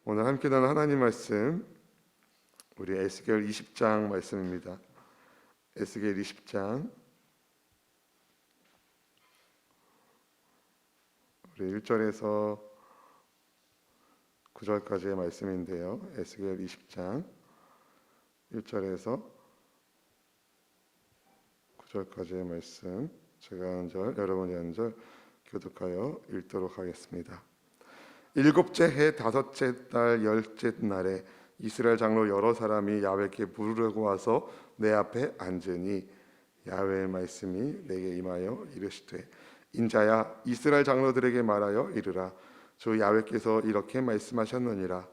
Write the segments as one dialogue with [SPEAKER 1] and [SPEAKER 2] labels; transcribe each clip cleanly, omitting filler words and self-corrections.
[SPEAKER 1] 오늘 함께 나눌 하나님 말씀, 우리 에스겔 20장 말씀입니다. 에스겔 20장 우리 1절에서 9절까지의 말씀인데요. 에스겔 20장 1절에서 9절까지의 말씀, 제가 한 절, 여러분이 한 절 교독하여 읽도록 하겠습니다. 일곱째 해 다섯째 달 열째 날에 이스라엘 장로 여러 사람이 야훼께 물으려고 와서 내 앞에 앉으니 야훼의 말씀이 내게 임하여 이르시되, 인자야, 이스라엘 장로들에게 말하여 이르라. 주 야훼께서 이렇게 말씀하셨느니라.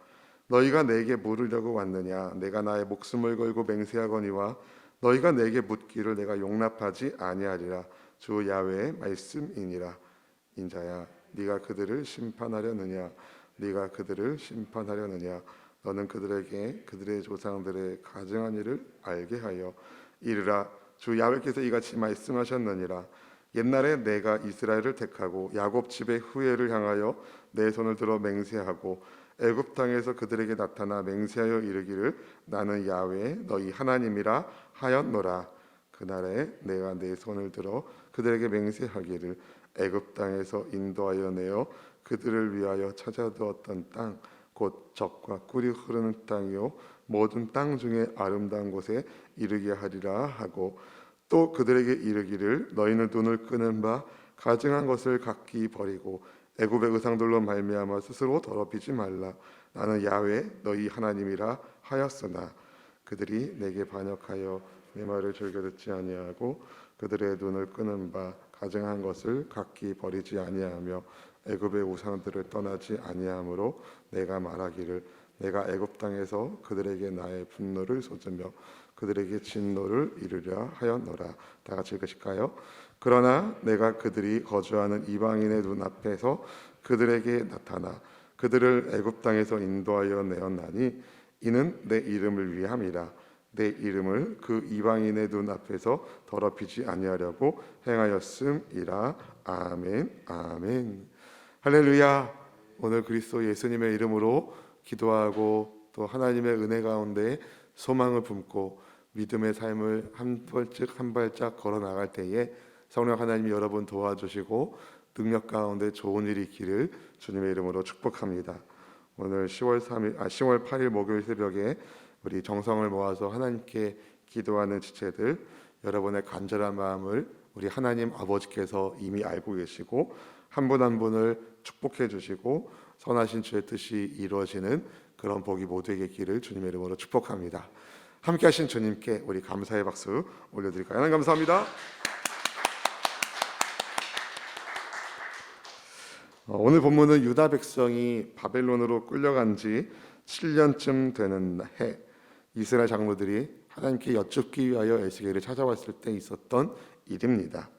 [SPEAKER 1] 너희가 내게 물으려고 왔느냐? 내가 나의 목숨을 걸고 맹세하거니와 너희가 내게 묻기를 내가 용납하지 아니하리라. 주 야훼의 말씀이니라. 인자야, 네가 그들을 심판하려느냐? 네가 그들을 심판하려느냐? 너는 그들에게 그들의 조상들의 가증한 일을 알게 하여 이르라. 주 야훼께서 이같이 말씀하셨느니라. 옛날에 내가 이스라엘을 택하고 야곱 집의 후예를 향하여 내 손을 들어 맹세하고 애굽 땅에서 그들에게 나타나 맹세하여 이르기를 나는 야훼 너희 하나님이라 하였노라. 그날에 내가 내 손을 들어 그들에게 맹세하기를 애굽 땅에서 인도하여 내어 그들을 위하여 찾아두었던 땅 곧 젖과 꿀이 흐르는 땅이요 모든 땅 중에 아름다운 곳에 이르게 하리라 하고, 또 그들에게 이르기를 너희는 눈을 끄는 바 가증한 것을 각기 버리고 애굽의 의상들로 말미암아 스스로 더럽히지 말라. 나는 야훼 너희 하나님이라 하였으나 그들이 내게 반역하여 내 말을 즐겨 듣지 아니하고 그들의 눈을 끄는 바 가증한 것을 각기 버리지 아니하며 애굽의 우상들을 떠나지 아니하므로 내가 말하기를 내가 애굽 땅에서 그들에게 나의 분노를 쏟으며 그들에게 진노를 이루려 하였노라. 다 같이 읽으실까요? 그러나 내가 그들이 거주하는 이방인의 눈앞에서 그들에게 나타나 그들을 애굽 땅에서 인도하여 내었나니 이는 내 이름을 위함이라. 내 이름을 그 이방인의 눈앞에서 더럽히지 아니하려고 행하였음이라. 아멘, 아멘. 할렐루야. 오늘 그리스도 예수님의 이름으로 기도하고 또 하나님의 은혜 가운데 소망을 품고 믿음의 삶을 한 발짝 한 발짝 걸어 나갈 때에 성령 하나님이 여러분 도와주시고 능력 가운데 좋은 일이 있기를 주님의 이름으로 축복합니다. 오늘 10월 8일 목요일 새벽에 우리 정성을 모아서 하나님께 기도하는 지체들, 여러분의 간절한 마음을 우리 하나님 아버지께서 이미 알고 계시고 한 분 한 분을 축복해 주시고 선하신 주의 뜻이 이루어지는 그런 복이 모두에게 있기를 주님의 이름으로 축복합니다. 함께 하신 주님께 우리 감사의 박수 올려드릴까요? 하나님 감사합니다. 오늘 본문은 유다 백성이 바벨론으로 끌려간 지 7년쯤 되는 해, 이스라엘 장로들이 하나님께 여쭙기 위하여 에스겔을 찾아왔을 때 있었던 일입니다.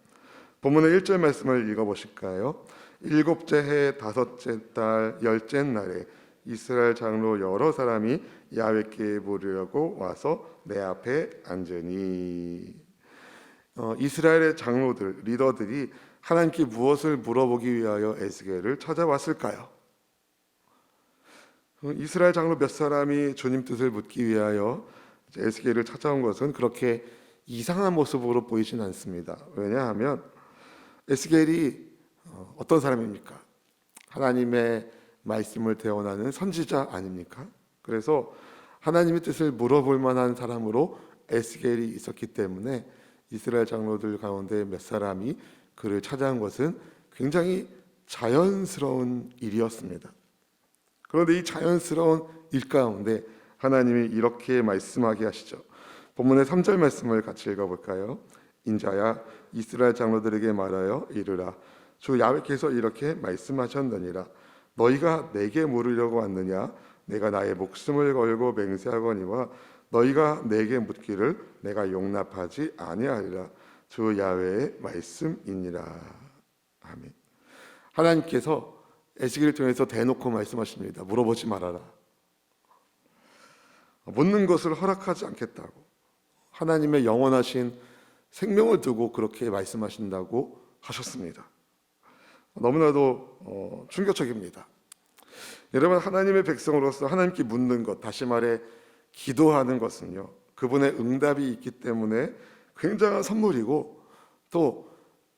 [SPEAKER 1] 본문의 1절 말씀을 읽어보실까요? 일곱째 해 다섯째 달 열째 날에 이스라엘 장로 여러 사람이 야훼께 물으려고 와서 내 앞에 앉으니. 이스라엘의 장로들, 리더들이 하나님께 무엇을 물어보기 위하여 에스겔을 찾아왔을까요? 이스라엘 장로 몇 사람이 주님 뜻을 묻기 위하여 에스겔을 찾아온 것은 그렇게 이상한 모습으로 보이진 않습니다. 왜냐하면 에스겔이 어떤 사람입니까? 하나님의 말씀을 대언하는 선지자 아닙니까? 그래서 하나님의 뜻을 물어볼 만한 사람으로 에스겔이 있었기 때문에 이스라엘 장로들 가운데 몇 사람이 그를 찾아온 것은 굉장히 자연스러운 일이었습니다. 그런데 이 자연스러운 일 가운데 하나님이 이렇게 말씀하게 하시죠. 본문의 3절 말씀을 같이 읽어볼까요? 인자야, 이스라엘 장로들에게 말하여 이르라. 주 야훼께서 이렇게 말씀하셨느니라. 너희가 내게 물으려고 왔느냐? 내가 나의 목숨을 걸고 맹세하거니와 너희가 내게 묻기를 내가 용납하지 아니하리라. 주 야훼의 말씀이니라. 아멘. 하나님께서 에스겔을 통해서 대놓고 말씀하십니다. 물어보지 말아라. 묻는 것을 허락하지 않겠다고. 하나님의 영원하신 생명을 두고 그렇게 말씀하신다고 하셨습니다. 너무나도 충격적입니다. 여러분, 하나님의 백성으로서 하나님께 묻는 것, 다시 말해 기도하는 것은요, 그분의 응답이 있기 때문에 굉장한 선물이고 또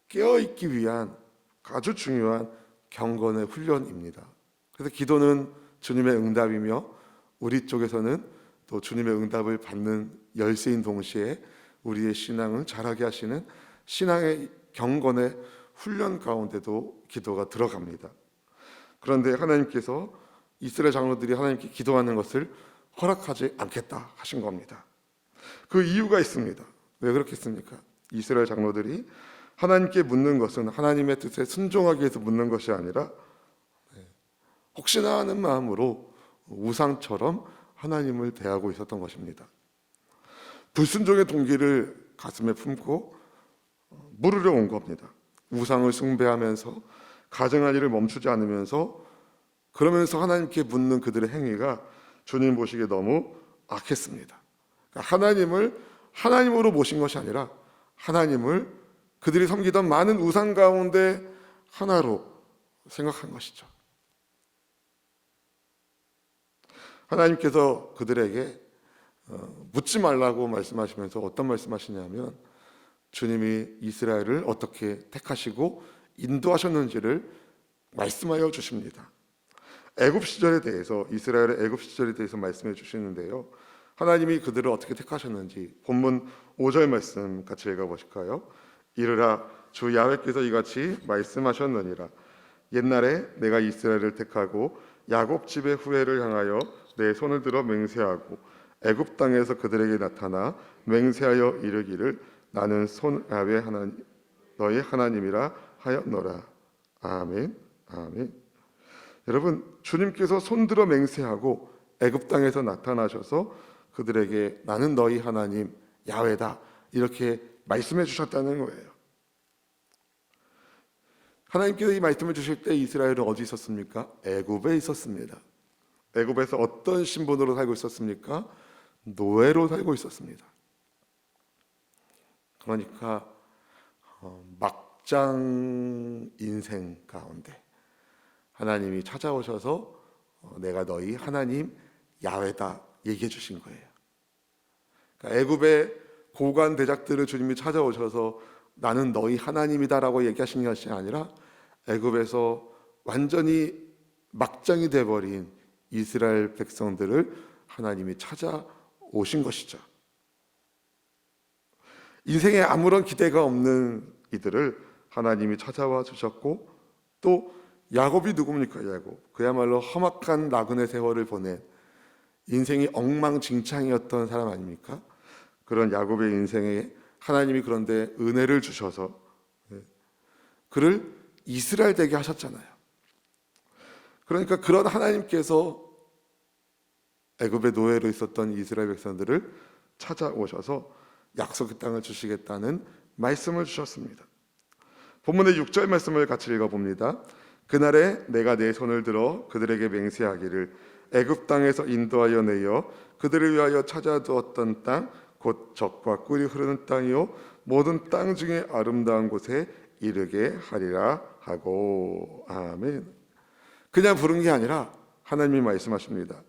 [SPEAKER 1] 깨어있기 위한 아주 중요한 경건의 훈련입니다. 그래서 기도는 주님의 응답이며 우리 쪽에서는 또 주님의 응답을 받는 열쇠인 동시에 우리의 신앙을 자라게 하시는 신앙의 경건의 훈련 가운데도 기도가 들어갑니다. 그런데 하나님께서 이스라엘 장로들이 하나님께 기도하는 것을 허락하지 않겠다 하신 겁니다. 그 이유가 있습니다. 왜 그렇겠습니까? 이스라엘 장로들이 하나님께 묻는 것은 하나님의 뜻에 순종하기 위해서 묻는 것이 아니라 혹시나 하는 마음으로 우상처럼 하나님을 대하고 있었던 것입니다. 불순종의 동기를 가슴에 품고 물으려 온 겁니다. 우상을 숭배하면서 가정할 일을 멈추지 않으면서 그러면서 하나님께 묻는 그들의 행위가 주님 보시기에 너무 악했습니다. 그러니까 하나님을 하나님으로 모신 것이 아니라 하나님을 그들이 섬기던 많은 우상 가운데 하나로 생각한 것이죠. 하나님께서 그들에게 묻지 말라고 말씀하시면서 어떤 말씀하시냐면 주님이 이스라엘을 어떻게 택하시고 인도하셨는지를 말씀하여 주십니다. 애굽 시절에 대해서, 이스라엘의 애굽 시절에 대해서 말씀해 주시는데요, 하나님이 그들을 어떻게 택하셨는지 본문 5절 말씀 같이 읽어보실까요? 이르라 주 야훼께서 이같이 말씀하셨느니라. 옛날에 내가 이스라엘을 택하고 야곱 집의 후예를 향하여 내 손을 들어 맹세하고 애굽 땅에서 그들에게 나타나 맹세하여 이르기를 나는 손 야훼 하나님 너희 하나님이라 하였노라. 아멘. 아멘. 여러분, 주님께서 손들어 맹세하고 애굽 땅에서 나타나셔서 그들에게 나는 너희 하나님 야훼다 이렇게 말씀해 주셨다는 거예요. 하나님께서 이 말씀을 주실 때 이스라엘은 어디 있었습니까? 애굽에 있었습니다. 애굽에서 어떤 신분으로 살고 있었습니까? 노예로 살고 있었습니다. 그러니까 막장 인생 가운데 하나님이 찾아오셔서 내가 너희 하나님 야훼다 얘기해 주신 거예요. 그러니까 애굽의 고관 대작들을 주님이 찾아오셔서 나는 너희 하나님이다라고 얘기하신 것이 아니라 애굽에서 완전히 막장이 돼버린 이스라엘 백성들을 하나님이 찾아오신 것이죠. 인생에 아무런 기대가 없는 이들을 하나님이 찾아와 주셨고 또 야곱이 누굽니까? 야곱, 그야말로 험악한 나그네 세월을 보낸 인생이 엉망진창이었던 사람 아닙니까? 그런 야곱의 인생에 하나님이 그런데 은혜를 주셔서 그를 이스라엘 되게 하셨잖아요. 그러니까 그런 하나님께서 애굽의 노예로 있었던 이스라엘 백성들을 찾아오셔서 약속의 땅을 주시겠다는 말씀을 주셨습니다. 본문의 6절 말씀을 같이 읽어봅니다. 그날에 내가 내 손을 들어 그들에게 맹세하기를 애굽 땅에서 인도하여 내어 그들을 위하여 찾아두었던 땅 곧 젖과 꿀이 흐르는 땅이요 모든 땅 중에 아름다운 곳에 이르게 하리라 하고. 아멘. 그냥 부른 게 아니라 하나님이 말씀하십니다.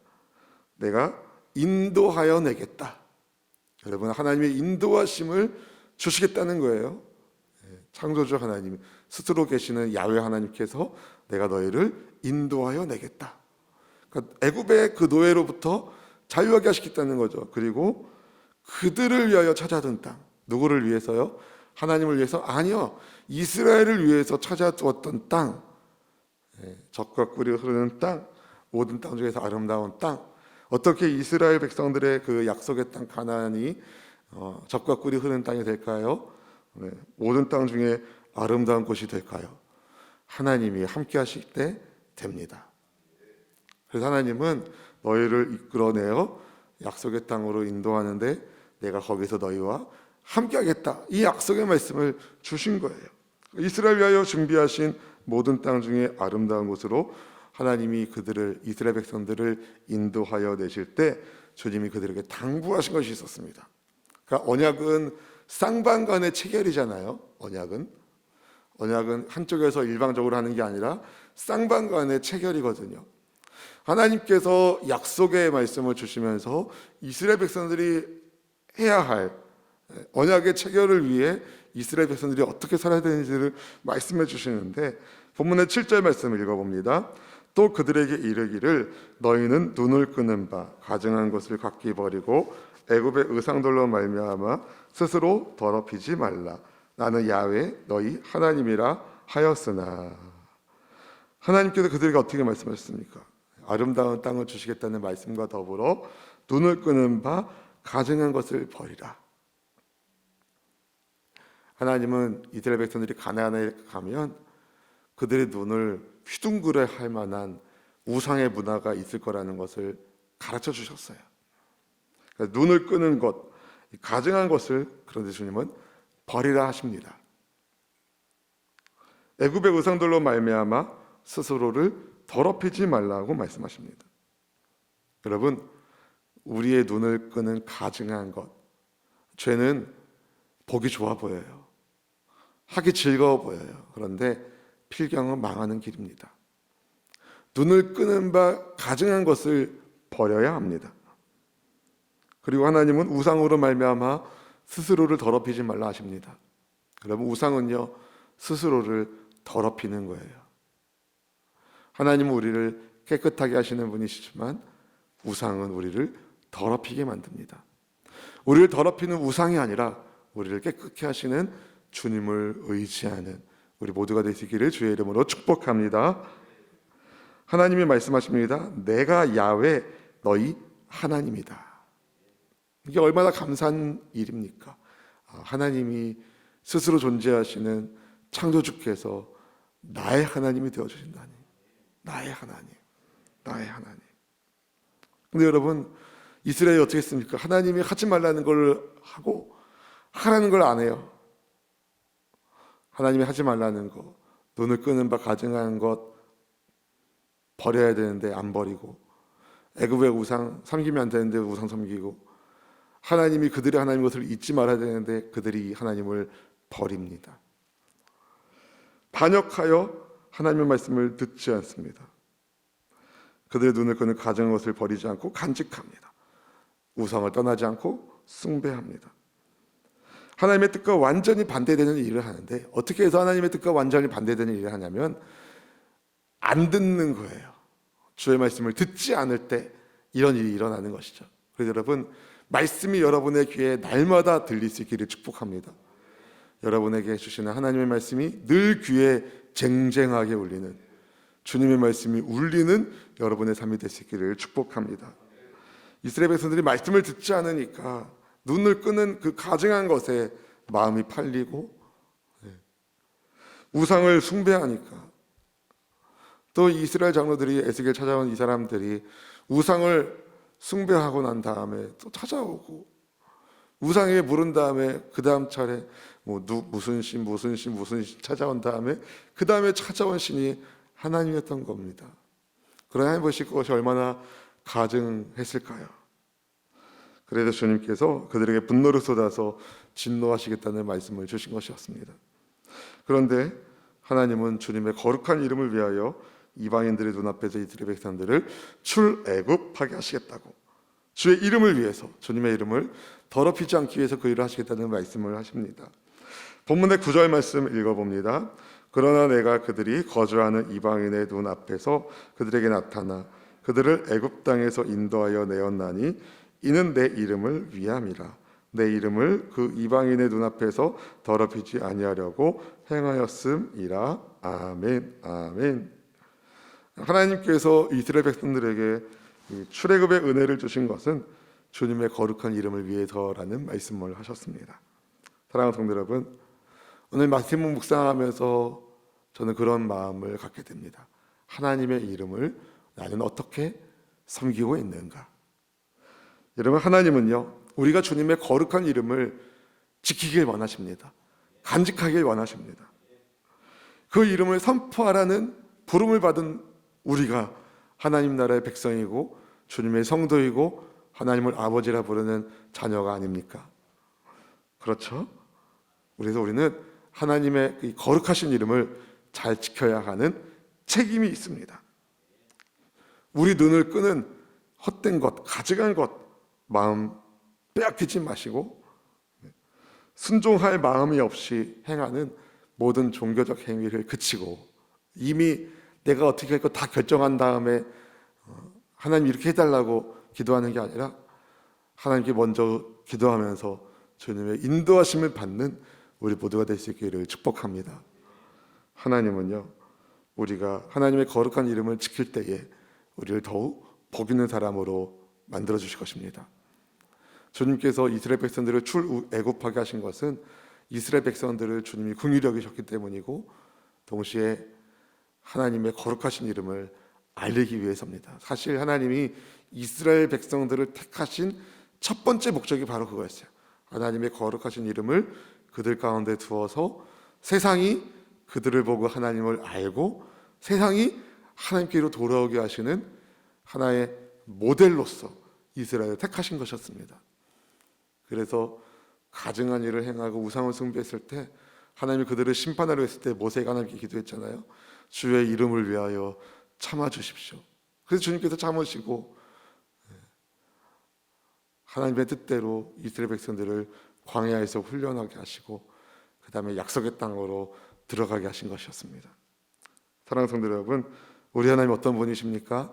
[SPEAKER 1] 내가 인도하여 내겠다. 여러분, 하나님의 인도하심을 주시겠다는 거예요. 창조주 하나님 스스로 계시는 야훼 하나님께서 내가 너희를 인도하여 내겠다. 그러니까 애굽의 그 노예로부터 자유하게 하시겠다는 거죠. 그리고 그들을 위하여 찾아둔 땅, 누구를 위해서요? 하나님을 위해서? 아니요, 이스라엘을 위해서 찾아두었던 땅, 젖과 꿀이 흐르는 땅, 모든 땅 중에서 아름다운 땅. 어떻게 이스라엘 백성들의 그 약속의 땅 가나안이 젖과 꿀이 흐르는 땅이 될까요? 모든 땅 중에 아름다운 곳이 될까요? 하나님이 함께 하실 때 됩니다. 그래서 하나님은 너희를 이끌어내어 약속의 땅으로 인도하는데 내가 거기서 너희와 함께 하겠다, 이 약속의 말씀을 주신 거예요. 이스라엘 위하여 준비하신 모든 땅 중에 아름다운 곳으로 하나님이 그들을, 이스라엘 백성들을 인도하여 내실 때 주님이 그들에게 당부하신 것이 있었습니다. 그러니까 언약은 쌍방간의 체결이잖아요. 언약은 한쪽에서 일방적으로 하는 게 아니라 쌍방간의 체결이거든요. 하나님께서 약속의 말씀을 주시면서 이스라엘 백성들이 해야 할 언약의 체결을 위해 이스라엘 백성들이 어떻게 살아야 되는지를 말씀해 주시는데, 본문의 7절 말씀을 읽어봅니다. 또 그들에게 이르기를 너희는 눈을 끄는 바 가증한 것을 각기 버리고 애굽의 의상들로 말미암아 스스로 더럽히지 말라. 나는 야훼 너희 하나님이라 하였으나. 하나님께서 그들에게 어떻게 말씀하셨습니까? 아름다운 땅을 주시겠다는 말씀과 더불어 눈을 끄는 바 가증한 것을 버리라. 하나님은 이스라엘 백성들이 가나안에 가면 그들의 눈을 휘둥그레 할 만한 우상의 문화가 있을 거라는 것을 가르쳐 주셨어요. 눈을 끄는 것, 가증한 것을, 그런데 주님은 버리라 하십니다. 애굽의 우상들로 말미암아 스스로를 더럽히지 말라고 말씀하십니다. 여러분, 우리의 눈을 끄는 가증한 것, 죄는 보기 좋아 보여요. 하기 즐거워 보여요. 그런데 필경은 망하는 길입니다. 눈을 끄는 바 가증한 것을 버려야 합니다. 그리고 하나님은 우상으로 말미암아 스스로를 더럽히지 말라 하십니다. 여러분, 우상은요 스스로를 더럽히는 거예요. 하나님은 우리를 깨끗하게 하시는 분이시지만 우상은 우리를 더럽히게 만듭니다. 우리를 더럽히는 우상이 아니라 우리를 깨끗게 하시는 주님을 의지하는 우리 모두가 되시기를 주의 이름으로 축복합니다. 하나님이 말씀하십니다. 내가 야훼 너희 하나님이다. 이게 얼마나 감사한 일입니까? 하나님이 스스로 존재하시는 창조주께서 나의 하나님이 되어주신다니. 나의 하나님, 나의 하나님. 근데 여러분, 이스라엘이 어떻게 했습니까? 하나님이 하지 말라는 걸 하고 하라는 걸 안 해요. 하나님이 하지 말라는 거, 눈을 끄는 바 가증한 것 버려야 되는데 안 버리고, 애굽의 우상 섬기면 안 되는데 우상 섬기고, 하나님이 그들의 하나님 것을 잊지 말아야 되는데 그들이 하나님을 버립니다. 반역하여 하나님의 말씀을 듣지 않습니다. 그들의 눈을 끄는 가증한 것을 버리지 않고 간직합니다. 우상을 떠나지 않고 숭배합니다. 하나님의 뜻과 완전히 반대되는 일을 하는데, 어떻게 해서 하나님의 뜻과 완전히 반대되는 일을 하냐면 안 듣는 거예요. 주의 말씀을 듣지 않을 때 이런 일이 일어나는 것이죠. 그래서 여러분, 말씀이 여러분의 귀에 날마다 들릴 수 있기를 축복합니다. 여러분에게 주시는 하나님의 말씀이 늘 귀에 쟁쟁하게 울리는, 주님의 말씀이 울리는 여러분의 삶이 될 수 있기를 축복합니다. 이스라엘 백성들이 말씀을 듣지 않으니까 눈을 끄는 그 가증한 것에 마음이 팔리고, 우상을 숭배하니까, 또 이스라엘 장로들이 에스겔 찾아온 이 사람들이 우상을 숭배하고 난 다음에 또 찾아오고 우상에 물은 다음에 그 다음 차례 무슨 신 찾아온 다음에 그 다음에 찾아온 신이 하나님이었던 겁니다. 그러나 하나님 보실 것이 얼마나 가증했을까요? 그래서 주님께서 그들에게 분노를 쏟아서 진노하시겠다는 말씀을 주신 것이었습니다. 그런데 하나님은 주님의 거룩한 이름을 위하여 이방인들의 눈앞에서 이스라엘 백성들을 출애굽하게 하시겠다고, 주의 이름을 위해서, 주님의 이름을 더럽히지 않기 위해서 그 일을 하시겠다는 말씀을 하십니다. 본문의 9절 말씀 읽어봅니다. 그러나 내가 그들이 거주하는 이방인의 눈앞에서 그들에게 나타나 그들을 애굽 땅에서 인도하여 내었나니 이는 내 이름을 위함이라. 내 이름을 그 이방인의 눈앞에서 더럽히지 아니하려고 행하였음이라. 아멘, 아멘. 하나님께서 이스라엘 백성들에게 출애굽의 은혜를 주신 것은 주님의 거룩한 이름을 위해서라는 말씀을 하셨습니다. 사랑하는 성도 여러분, 오늘 말씀을 묵상하면서 저는 그런 마음을 갖게 됩니다. 하나님의 이름을 나는 어떻게 섬기고 있는가? 여러분, 하나님은요, 우리가 주님의 거룩한 이름을 지키길 원하십니다. 간직하길 원하십니다. 그 이름을 선포하라는 부름을 받은 우리가 하나님 나라의 백성이고 주님의 성도이고 하나님을 아버지라 부르는 자녀가 아닙니까? 그렇죠? 그래서 우리는 하나님의 이 거룩하신 이름을 잘 지켜야 하는 책임이 있습니다. 우리 눈을 끄는 헛된 것, 가증한 것 마음 빼앗기지 마시고 순종할 마음이 없이 행하는 모든 종교적 행위를 그치고 이미 내가 어떻게 할 거 다 결정한 다음에 하나님 이렇게 해달라고 기도하는 게 아니라 하나님께 먼저 기도하면서 주님의 인도하심을 받는 우리 모두가 될 수 있기를 축복합니다. 하나님은요, 우리가 하나님의 거룩한 이름을 지킬 때에 우리를 더욱 복 있는 사람으로 만들어 주실 것입니다. 주님께서 이스라엘 백성들을 출애굽하게 하신 것은 이스라엘 백성들을 주님이 긍휼히 여기셨기 때문이고 동시에 하나님의 거룩하신 이름을 알리기 위해서입니다. 사실 하나님이 이스라엘 백성들을 택하신 첫 번째 목적이 바로 그거였어요. 하나님의 거룩하신 이름을 그들 가운데 두어서 세상이 그들을 보고 하나님을 알고 세상이 하나님께로 돌아오게 하시는 하나의 모델로서 이스라엘을 택하신 것이었습니다. 그래서 가증한 일을 행하고 우상을 숭배했을 때 하나님이 그들을 심판하려 했을 때 모세가 하나님께 기도했잖아요. 주의 이름을 위하여 참아주십시오. 그래서 주님께서 참으시고 하나님의 뜻대로 이스라엘 백성들을 광야에서 훈련하게 하시고 그 다음에 약속의 땅으로 들어가게 하신 것이었습니다. 사랑하는 성도 여러분, 우리 하나님 어떤 분이십니까?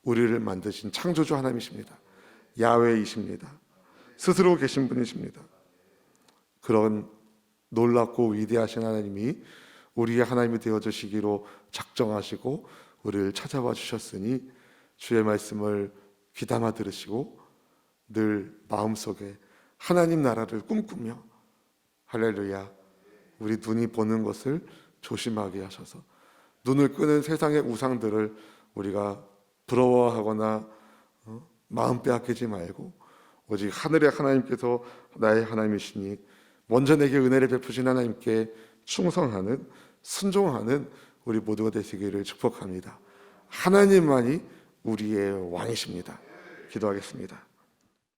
[SPEAKER 1] 우리를 만드신 창조주 하나님이십니다. 야훼이십니다. 스스로 계신 분이십니다. 그런 놀랍고 위대하신 하나님이 우리의 하나님이 되어주시기로 작정하시고 우리를 찾아와 주셨으니 주의 말씀을 귀담아 들으시고 늘 마음속에 하나님 나라를 꿈꾸며 할렐루야, 우리 눈이 보는 것을 조심하게 하셔서 눈을 끄는 세상의 우상들을 우리가 부러워하거나 마음 빼앗기지 말고 오직 하늘의 하나님께서 나의 하나님이시니 먼저 내게 은혜를 베푸신 하나님께 충성하는 순종하는 우리 모두가 되시기를 축복합니다. 하나님만이 우리의 왕이십니다. 기도하겠습니다.